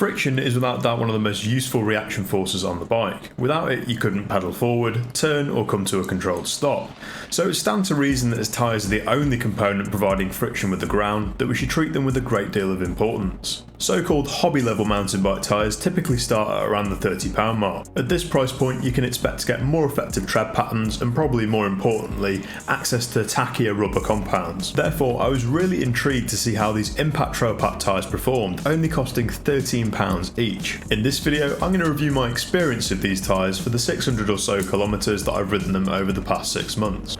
friction is without doubt one of the most useful reaction forces on the bike. Without it, you couldn't pedal forward, turn, or come to a controlled stop. So it stands to reason that as tyres are the only component providing friction with the ground, that we should treat them with a great deal of importance. So-called hobby-level mountain bike tyres typically start at around the £30 mark. At this price point, you can expect to get more effective tread patterns and, probably more importantly, access to tackier rubber compounds. Therefore, I was really intrigued to see how these Impac TrailPac tyres performed, only costing £13 each. In this video, I'm going to review my experience of these tyres for the 600 or so kilometres that I've ridden them over the past 6 months.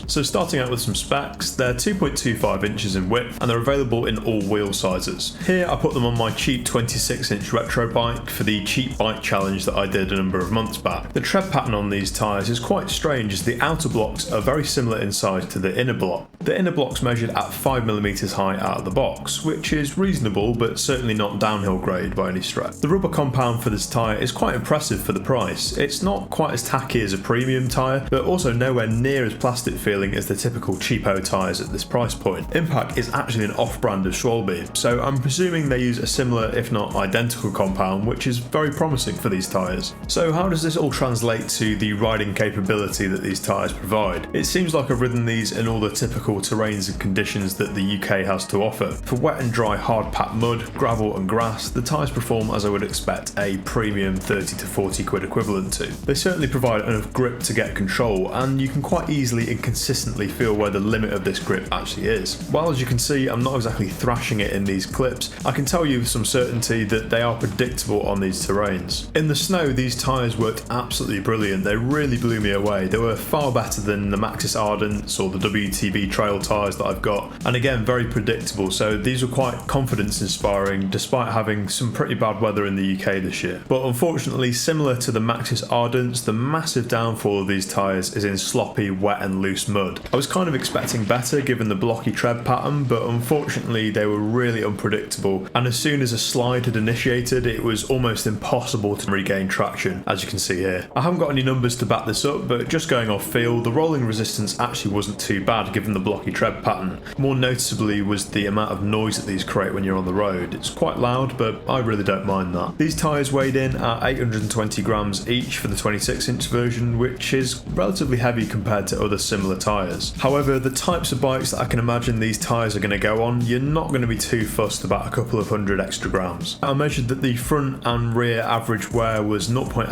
So starting out with some specs, they're 2.25 inches in width and they're available in all wheel sizes. Here I put them on my cheap 26-inch retro bike for the cheap bike challenge that I did a number of months back. The tread pattern on these tyres is quite strange as the outer blocks are very similar in size to the inner block. The inner block's measured at 5mm high out of the box, which is reasonable but certainly not downhill grade by any stretch. The rubber compound for this tyre is quite impressive for the price. It's not quite as tacky as a premium tyre, but also nowhere near as plastic feeling as the typical cheapo tyres at this price point. Impac is actually an off-brand of Schwalbe, so I'm presuming they use a similar if not identical compound, which is very promising for these tyres. So how does this all translate to the riding capability that these tyres provide? It seems like I've ridden these in all the typical terrains and conditions that the UK has to offer. For wet and dry hard-packed mud, gravel and grass, the tyres perform as I would expect a premium 30 to 40 quid equivalent to. They certainly provide enough grip to get control, and you can quite easily and consistently feel where the limit of this grip actually is. While as you can see I'm not exactly thrashing it in these clips, I can tell you with some certainty that they are predictable on these terrains. In the snow these tyres worked absolutely brilliant, they really blew me away. They were far better than the Maxxis Ardents or the MTB Trail tyres that I've got, and again very predictable, so these were quite confidence inspiring despite having some pretty bad weather in the UK this year. But unfortunately, similar to the Maxxis Ardents, the massive downfall of these tyres is in sloppy, wet and loose mud. I was kind of expecting better given the blocky tread pattern, but unfortunately they were really unpredictable, and as soon as a slide had initiated it was almost impossible to regain traction, as you can see here. I haven't got any numbers to back this up, but just going off feel, the rolling resistance actually wasn't too bad given the blocky tread pattern. More noticeably was the amount of noise that these create when you're on the road. It's quite loud, but I really don't mind that. These tyres weighed in at 820 grams each for the 26-inch version, which is relatively heavy compared to other similar tyres. However, the types of bikes that I can imagine these tyres are going to go on, you're not going to be too fussed about a couple of hundred extra grams. I measured that the front and rear average wear was 0.8mm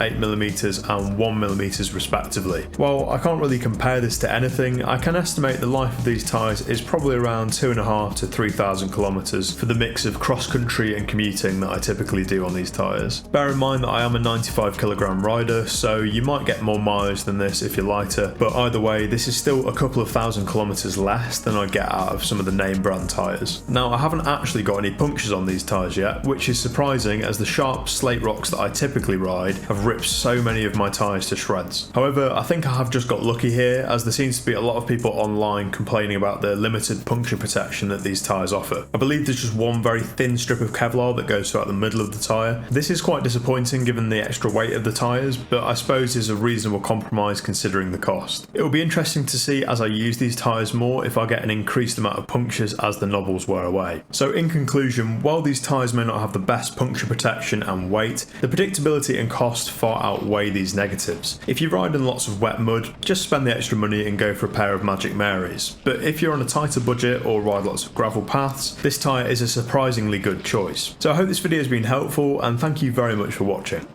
and 1mm respectively. While I can't really compare this to anything, I can estimate the life of these tyres is probably around 2.5 to 3,000 kilometres for the mix of cross-country and commuting that I typically do on these tyres. Bear in mind that I am a 95kg rider, so you might get more mileage than this if you're lighter, but either way this is still a couple of thousand kilometres less than I get out of some of the name brand tyres. Now I haven't actually got any punctures on these tyres yet, which is surprising as the sharp slate rocks that I typically ride have ripped so many of my tyres to shreds. However, I think I have just got lucky here, as there seems to be a lot of people online complaining about the limited puncture protection that these tyres offer. I believe there's just one very thin strip of Kevlar that goes throughout the middle of the tyre. This is quite disappointing given the extra weight of the tyres, but I suppose is a reasonable compromise considering the cost. It will be interesting to see as I use these tyres more if I get an increased amount of punctures as the knobbles wear away. So in conclusion, while these tyres may not have the best puncture protection and weight, the predictability and cost far outweigh these negatives. If you ride in lots of wet mud, just spend the extra money and go for a pair of Magic Marys. But if you're on a tighter budget or ride lots of gravel paths, this tyre is a surprisingly good choice. So I hope this video has been helpful and thank you very much for watching.